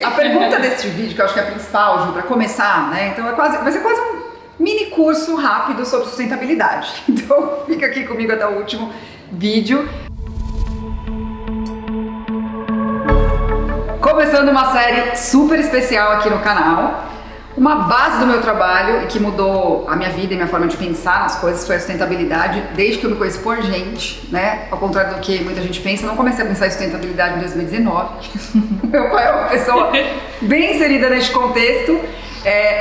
A pergunta desse vídeo, que eu acho que é a principal, Ju, para começar, né? Então vai ser quase um mini curso rápido sobre sustentabilidade. Então fica aqui comigo até o último vídeo. Começando uma série super especial aqui no canal. Uma base do meu trabalho e que mudou a minha vida e minha forma de pensar nas coisas foi a sustentabilidade, desde que eu me conheço por gente, né? Ao contrário do que muita gente pensa, eu não comecei a pensar em sustentabilidade em 2019. Meu pai é uma pessoa bem inserida neste contexto,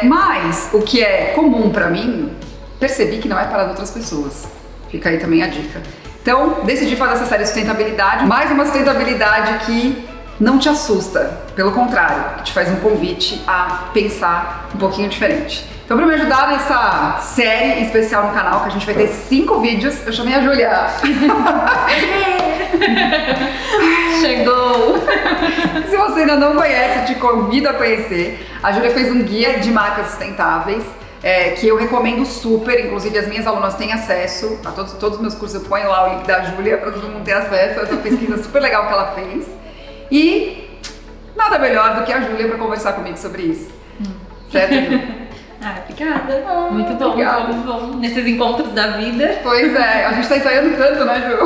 mas o que é comum pra mim, percebi que não é para outras pessoas. Fica aí também a dica. Então, decidi fazer essa série de sustentabilidade, mais uma sustentabilidade que não te assusta, pelo contrário, que te faz um convite a pensar um pouquinho diferente. Então, para me ajudar nessa série especial no canal, que a gente vai ter 5 vídeos, eu chamei a Júlia. Chegou! Se você ainda não conhece, eu te convido a conhecer. A Júlia fez um guia de marcas sustentáveis, que eu recomendo super, inclusive as minhas alunas têm acesso a todos os meus cursos, eu ponho lá o link da Júlia para todo mundo ter acesso a essa pesquisa super legal que ela fez. E nada melhor do que a Júlia para conversar comigo sobre isso. Certo, Júlia? Obrigada. Muito bom, obrigada. muito bom. Nesses encontros da vida. Pois é, a gente tá ensaiando tanto, né, Ju?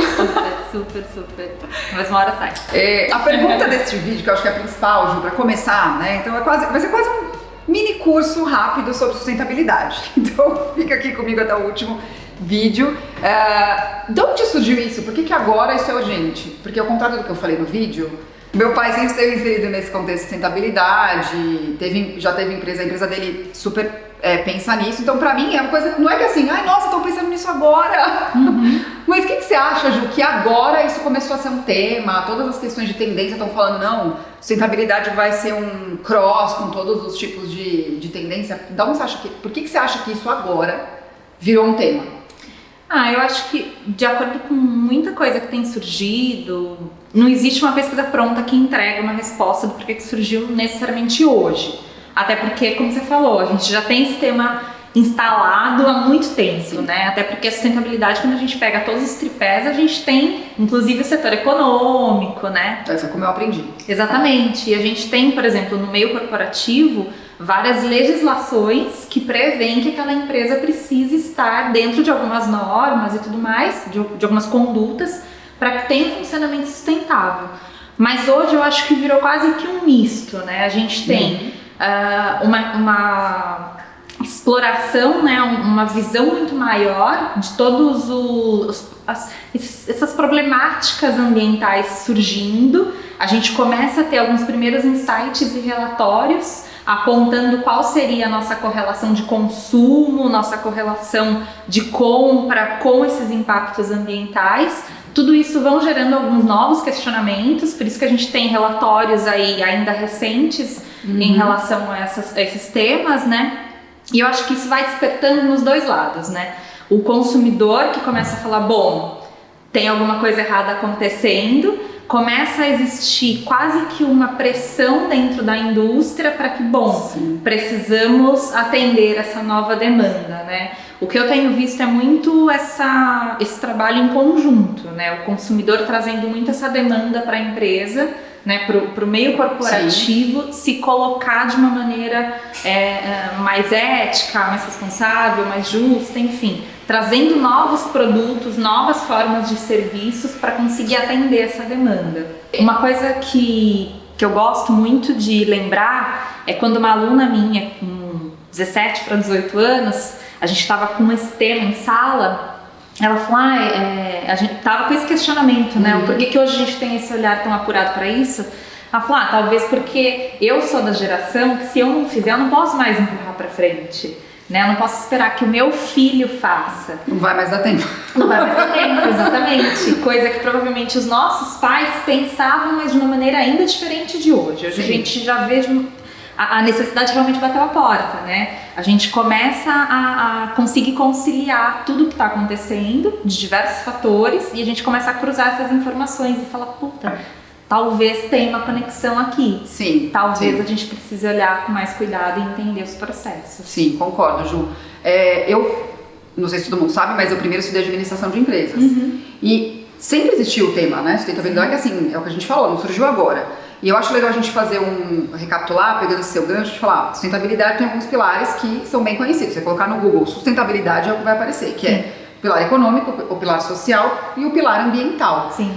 Super. Mas uma hora sai. A pergunta desse vídeo, que eu acho que é a principal, Ju, para começar, né? Então vai ser quase um mini curso rápido sobre sustentabilidade. Então fica aqui comigo até o último vídeo. De onde surgiu isso? Por que agora isso é urgente? Porque ao contrário do que eu falei no vídeo, meu pai sempre esteve inserido nesse contexto de sustentabilidade, já teve empresa, a empresa dele super pensa nisso, então pra mim é uma coisa, não é que assim, ai nossa, tô pensando nisso agora, mas o que você acha, Ju, que agora isso começou a ser um tema, todas as questões de tendência estão falando, não, sustentabilidade vai ser um cross com todos os tipos de tendência, por que você acha que isso agora virou um tema? Eu acho que, de acordo com muita coisa que tem surgido, não existe uma pesquisa pronta que entregue uma resposta do porquê que surgiu necessariamente hoje. Até porque, como você falou, a gente já tem esse tema instalado há muito tempo, né? Até porque a sustentabilidade, quando a gente pega todos os tripés, a gente tem, inclusive, o setor econômico, né? Foi como eu aprendi. Exatamente. E a gente tem, por exemplo, no meio corporativo, várias legislações que prevêem que aquela empresa precisa estar dentro de algumas normas e tudo mais, de algumas condutas, para que tenha um funcionamento sustentável. Mas hoje eu acho que virou quase que um misto, né? A gente tem uma exploração, né? Uma visão muito maior de todos essas problemáticas ambientais surgindo. A gente começa a ter alguns primeiros insights e relatórios apontando qual seria a nossa correlação de consumo, nossa correlação de compra com esses impactos ambientais. Tudo isso vão gerando alguns novos questionamentos, por isso que a gente tem relatórios aí ainda recentes em relação a esses temas, né? E eu acho que isso vai despertando nos dois lados, né? O consumidor que começa a falar, bom, tem alguma coisa errada acontecendo, começa a existir quase que uma pressão dentro da indústria para que, precisamos atender essa nova demanda, né? O que eu tenho visto é muito esse trabalho em conjunto, né? O consumidor trazendo muito essa demanda para a empresa, né? Para o meio corporativo se colocar de uma maneira mais ética, mais responsável, mais justa, enfim, trazendo novos produtos, novas formas de serviços para conseguir atender essa demanda. Uma coisa que eu gosto muito de lembrar é quando uma aluna minha com 17 para 18 anos, a gente estava com esse tema em sala, ela falou, a gente tava com esse questionamento, né? Por que hoje a gente tem esse olhar tão apurado para isso? Ela falou, talvez porque eu sou da geração que se eu não fizer, eu não posso mais empurrar para frente. Né? Eu não posso esperar que o meu filho faça. Não vai mais dar tempo. Não vai mais dar tempo, exatamente. Coisa que provavelmente os nossos pais pensavam, mas de uma maneira ainda diferente de hoje. Hoje a gente já vê a necessidade realmente bateu a porta, né? A gente começa a conseguir conciliar tudo que está acontecendo, de diversos fatores, e a gente começa a cruzar essas informações e falar, talvez tenha uma conexão aqui. Talvez a gente precise olhar com mais cuidado e entender os processos. Sim, concordo, Ju. Eu não sei se todo mundo sabe, mas eu primeiro estudei administração de empresas. E sempre existiu o tema, né? Sustentabilidade, que assim, é o que a gente falou, não surgiu agora. E eu acho legal a gente fazer recapitular, pegando esse seu gancho, de falar, sustentabilidade tem alguns pilares que são bem conhecidos. Você colocar no Google, sustentabilidade é o que vai aparecer, que é o pilar econômico, o pilar social e o pilar ambiental. Sim.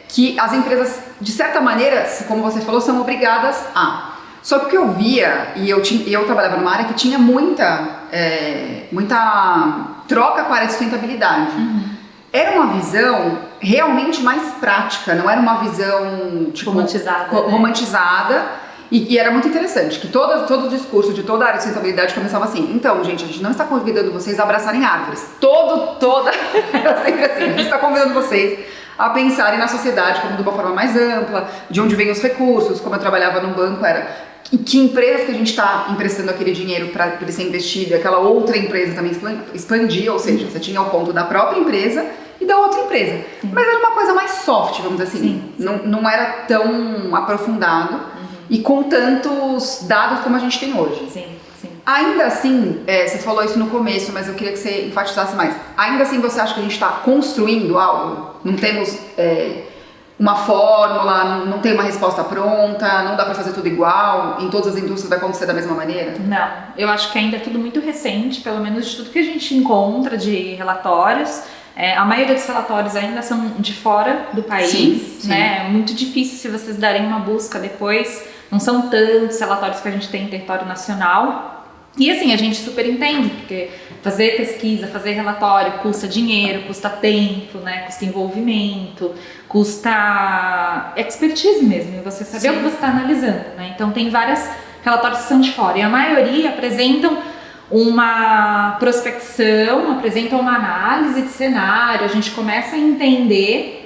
Que as empresas, de certa maneira, como você falou, são obrigadas a. Só que o que eu via, e eu trabalhava numa área que tinha muita troca com a área de sustentabilidade. Era uma visão realmente mais prática, não era uma visão tipo, romantizada. E era muito interessante, que todo o discurso de toda a área de sustentabilidade começava assim: então, gente, a gente não está convidando vocês a abraçarem árvores. Era sempre assim, a gente está convidando vocês a pensarem na sociedade como de uma forma mais ampla, de onde vêm os recursos. Como eu trabalhava num banco, era que empresas que a gente está emprestando aquele dinheiro para ele ser investido, e aquela outra empresa também expandia, ou seja, você tinha o ponto da própria empresa e da outra empresa. Mas era uma coisa mais soft, vamos dizer assim. Não era tão aprofundado e com tantos dados como a gente tem hoje. Ainda assim, você falou isso no começo, mas eu queria que você enfatizasse mais. Ainda assim, você acha que a gente está construindo algo? Não temos uma fórmula, não tem uma resposta pronta, não dá para fazer tudo igual, em todas as indústrias vai acontecer da mesma maneira? Não, eu acho que ainda é tudo muito recente, pelo menos de tudo que a gente encontra de relatórios. A maioria dos relatórios ainda são de fora do país, né? É muito difícil se vocês darem uma busca depois, não são tantos relatórios que a gente tem em território nacional. E assim, a gente super entende, porque fazer pesquisa, fazer relatório custa dinheiro, custa tempo, né? Custa envolvimento, custa expertise mesmo, você saber o que você está analisando, né? Então tem vários relatórios que são de fora e a maioria apresentam uma prospecção, apresentam uma análise de cenário, a gente começa a entender,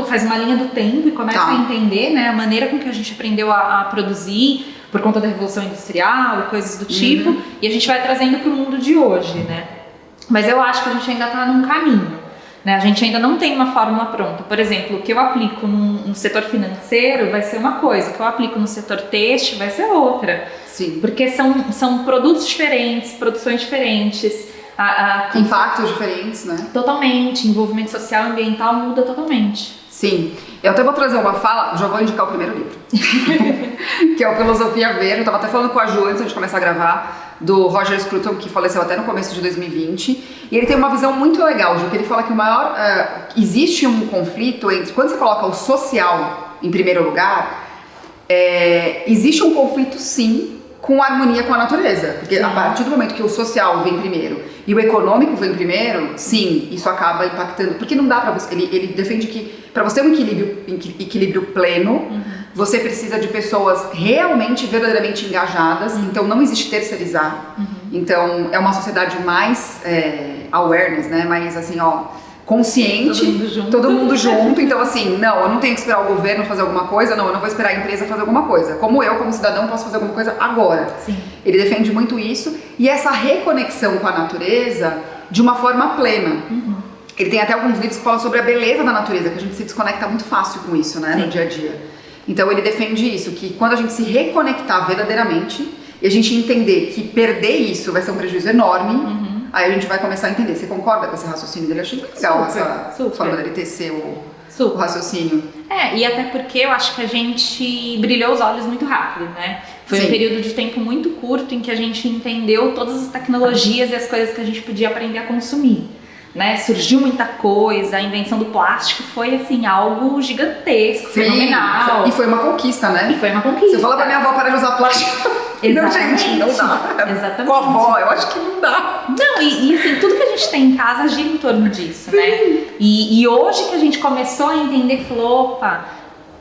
faz uma linha do tempo e começa a entender, né, a maneira com que a gente aprendeu a produzir por conta da Revolução Industrial e coisas do tipo, e a gente vai trazendo para o mundo de hoje, né? Mas eu acho que a gente ainda está num caminho, né? A gente ainda não tem uma fórmula pronta. Por exemplo, o que eu aplico no setor financeiro vai ser uma coisa, o que eu aplico no setor têxtil vai ser outra. Porque são produtos diferentes, produções diferentes, impactos diferentes, né? Totalmente, envolvimento social e ambiental muda totalmente. Sim, eu até vou trazer uma fala, já vou indicar o primeiro livro, que é o Filosofia Verde. Eu tava até falando com a Ju antes de começar a gravar, do Roger Scruton, que faleceu até no começo de 2020, e ele tem uma visão muito legal, Ju, que ele fala que existe um conflito entre, quando você coloca o social em primeiro lugar, existe um conflito sim, com harmonia com a natureza, porque a partir do momento que o social vem primeiro e o econômico vem primeiro, sim, isso acaba impactando, porque não dá pra você, ele defende que para você ter um equilíbrio pleno, você precisa de pessoas realmente, verdadeiramente engajadas, então não existe terceirizar, então é uma sociedade mais awareness, né, mais assim, consciente, todo mundo junto, então assim, não, eu não tenho que esperar o governo fazer alguma coisa, não, eu não vou esperar a empresa fazer alguma coisa, como eu, como cidadão, posso fazer alguma coisa agora. Ele defende muito isso, e essa reconexão com a natureza de uma forma plena. Ele tem até alguns livros que falam sobre a beleza da natureza, que a gente se desconecta muito fácil com isso, né, no dia a dia. Então ele defende isso, que quando a gente se reconectar verdadeiramente, e a gente entender que perder isso vai ser um prejuízo enorme, aí a gente vai começar a entender. Você concorda com esse raciocínio dele? Eu achei legal essa forma dele tecer o raciocínio. E até porque eu acho que a gente brilhou os olhos muito rápido, né? Foi um período de tempo muito curto em que a gente entendeu todas as tecnologias e as coisas que a gente podia aprender a consumir, né? Surgiu muita coisa, a invenção do plástico foi assim, algo gigantesco, fenomenal. E foi uma conquista, né? Você fala pra minha avó parar de usar plástico. Não, gente, não dá. Exatamente. Com a avó, eu acho que não dá. Não, e assim, tudo que a gente tem em casa gira em torno disso, né? E hoje que a gente começou a entender, falou, opa,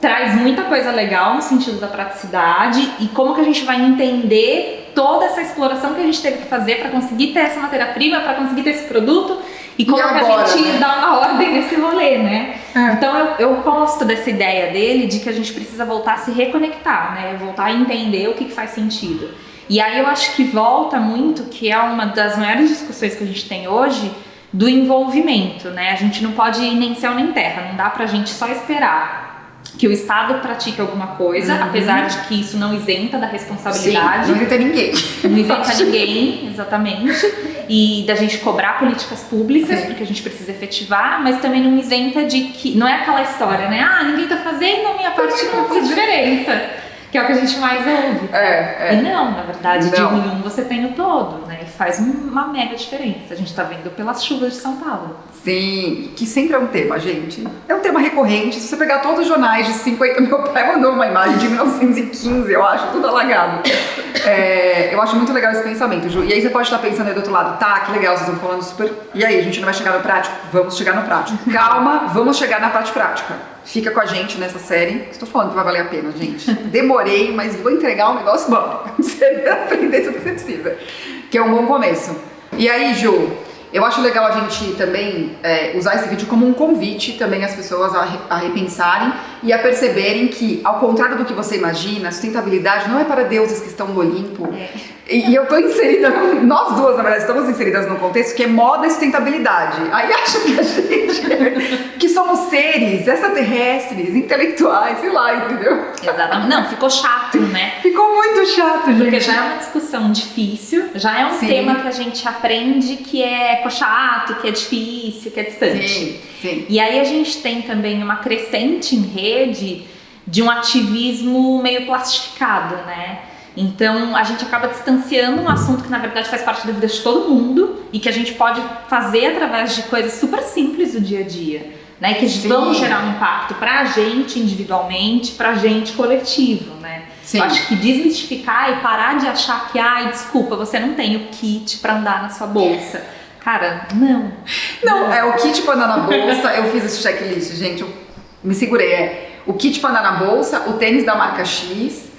traz muita coisa legal no sentido da praticidade, e como que a gente vai entender toda essa exploração que a gente teve que fazer para conseguir ter essa matéria-prima, para conseguir ter esse produto, e como agora, que a gente dá uma ordem nesse rolê, né? Então eu gosto dessa ideia dele de que a gente precisa voltar a se reconectar, né? Voltar a entender o que faz sentido. E aí eu acho que volta muito, que é uma das maiores discussões que a gente tem hoje, do envolvimento, né? A gente não pode ir nem céu nem terra, não dá pra gente só esperar que o Estado pratique alguma coisa, apesar de que isso não isenta da responsabilidade. Sim, não isenta ninguém. Não isenta ninguém, exatamente. E da gente cobrar políticas públicas, porque a gente precisa efetivar, mas também não isenta de que... Não é aquela história, né? Ah, ninguém tá fazendo, a minha parte não faz diferença. Que é o que a gente mais ouve. E não, na verdade, de um você tem o todo, né? E faz uma mega diferença. A gente tá vendo pelas chuvas de São Paulo. Sim, que sempre é um tema, gente. É um tema recorrente. Se você pegar todos os jornais de 50... Meu pai mandou uma imagem de 1915, eu acho, tudo alagado. Eu acho muito legal esse pensamento, Ju. E aí você pode estar pensando aí do outro lado, tá, que legal, vocês estão falando super... E aí, a gente não vai chegar no prático? Vamos chegar no prático. Calma, vamos chegar na parte prática. Fica com a gente nessa série. Estou falando que vai valer a pena, gente. Demorei, mas vou entregar um negócio bom. Você vai aprender tudo que você precisa. Que é um bom começo. E aí, Ju, eu acho legal a gente também usar esse vídeo como um convite também às pessoas a repensarem e a perceberem que, ao contrário do que você imagina, a sustentabilidade não é para deuses que estão no Olimpo. E eu tô inserida, nós duas, na verdade, estamos inseridas num contexto que é moda e sustentabilidade. Aí acham que a gente, que somos seres extraterrestres, intelectuais, sei lá, entendeu? Exatamente. Não, ficou chato, né? Ficou muito chato, gente. Porque já é uma discussão difícil, já é um tema que a gente aprende que é chato, que é difícil, que é distante. Sim. E aí a gente tem também uma crescente em rede de um ativismo meio plastificado, né? Então a gente acaba distanciando um assunto que na verdade faz parte da vida de todo mundo e que a gente pode fazer através de coisas super simples do dia a dia, né? Que vão gerar um impacto pra gente individualmente, pra gente coletivo, né? Eu acho que desmistificar e parar de achar que, desculpa, você não tem o kit pra andar na sua bolsa. Cara, não. Não, é o kit pra andar na bolsa, eu fiz esse checklist, gente, eu me segurei, o kit pra andar na bolsa, o tênis da marca X,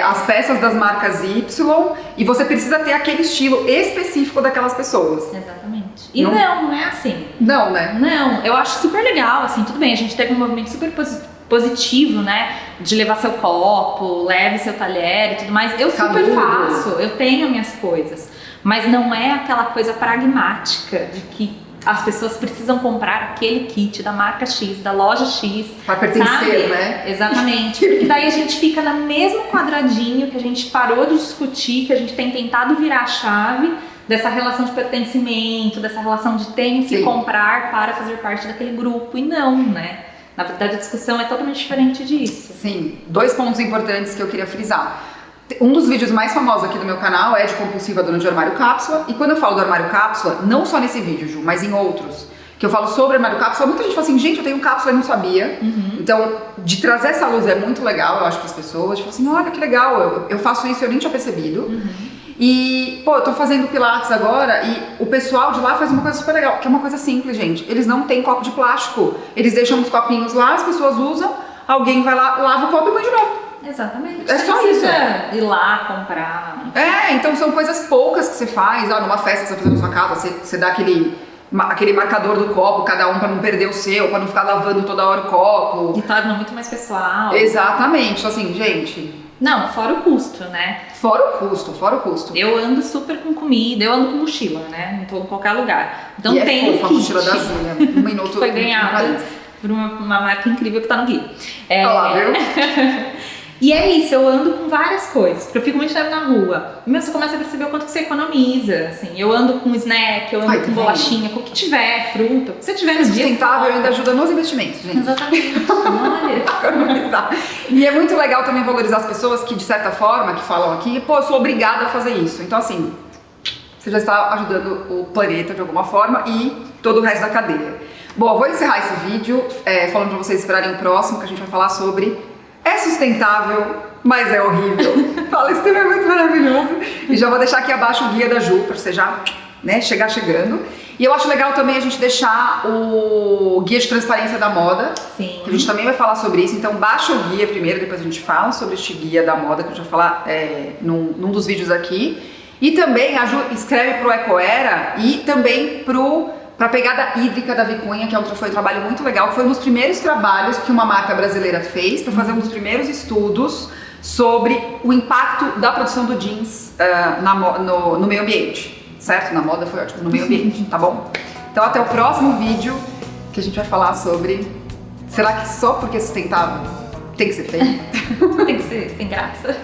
as peças das marcas Y, e você precisa ter aquele estilo específico daquelas pessoas. Exatamente. E não é assim. Não, né? Não, eu acho super legal, assim, tudo bem, a gente teve um movimento super positivo, né, de levar seu copo, leve seu talher e tudo mais. Eu super faço, eu tenho minhas coisas, mas não é aquela coisa pragmática de que as pessoas precisam comprar aquele kit da marca X, da loja X. Pra pertencer, né? Exatamente. E daí a gente fica no mesmo quadradinho que a gente parou de discutir, que a gente tem tentado virar a chave dessa relação de pertencimento, dessa relação de ter que comprar para fazer parte daquele grupo. E não, né? Na verdade, a discussão é totalmente diferente disso. Sim. 2 pontos importantes que eu queria frisar. Um dos vídeos mais famosos aqui do meu canal é de compulsiva dona de armário cápsula. E quando eu falo do armário cápsula, não só nesse vídeo, Ju, mas em outros, que eu falo sobre armário cápsula, muita gente fala assim, gente, eu tenho cápsula e não sabia. Então, de trazer essa luz é muito legal, eu acho, para as pessoas. Tipo assim, olha que legal, eu faço isso e eu nem tinha percebido. E, eu tô fazendo pilates agora e o pessoal de lá faz uma coisa super legal, que é uma coisa simples, gente. Eles não têm copo de plástico. Eles deixam os copinhos lá, as pessoas usam, alguém vai lá, lava o copo e põe de novo. Exatamente. É só isso. Ir lá comprar. Então são coisas poucas que você faz. Numa festa que você vai fazer na sua casa, você dá aquele marcador do copo, cada um, pra não perder o seu, pra não ficar lavando toda hora o copo. E torna muito mais pessoal. Exatamente. Então, assim, gente... Não, fora o custo, né? Fora o custo. Eu ando super com comida, eu ando com mochila, né? Não tô em qualquer lugar. Então e tem fofa a mochila da Júlia. Um minuto. Foi ganhada por uma marca incrível que tá no guia. Olha lá, viu? E é isso, eu ando com várias coisas, porque eu fico muito tempo na rua. Você começa a perceber o quanto que você economiza, assim. Eu ando com snack, eu ando com bolachinha, com o que tiver, fruta, o que você tiver no dia. Sustentável ainda ajuda nos investimentos, gente. Exatamente. Olha. E é muito legal também valorizar as pessoas que, de certa forma, que falam aqui, eu sou obrigada a fazer isso. Então, assim, você já está ajudando o planeta de alguma forma e todo o resto da cadeia. Bom, eu vou encerrar esse vídeo falando pra vocês esperarem o próximo, que a gente vai falar sobre... É sustentável, mas é horrível. Fala, esse tema é muito maravilhoso. E já vou deixar aqui abaixo o guia da Ju, pra você já chegar chegando. E eu acho legal também a gente deixar o guia de transparência da moda. Sim. A gente também vai falar sobre isso. Então baixa o guia primeiro, depois a gente fala sobre este guia da moda, que a gente vai falar num dos vídeos aqui. E também a Ju escreve pro Ecoera e também para a pegada hídrica da Vicunha, que foi um trabalho muito legal, foi um dos primeiros trabalhos que uma marca brasileira fez para fazer um dos primeiros estudos sobre o impacto da produção do jeans no meio ambiente, certo? Na moda foi ótimo, no meio ambiente, tá bom? Então até o próximo vídeo que a gente vai falar sobre, será que só porque é sustentável tem que ser feito. Tem que ser sem graça.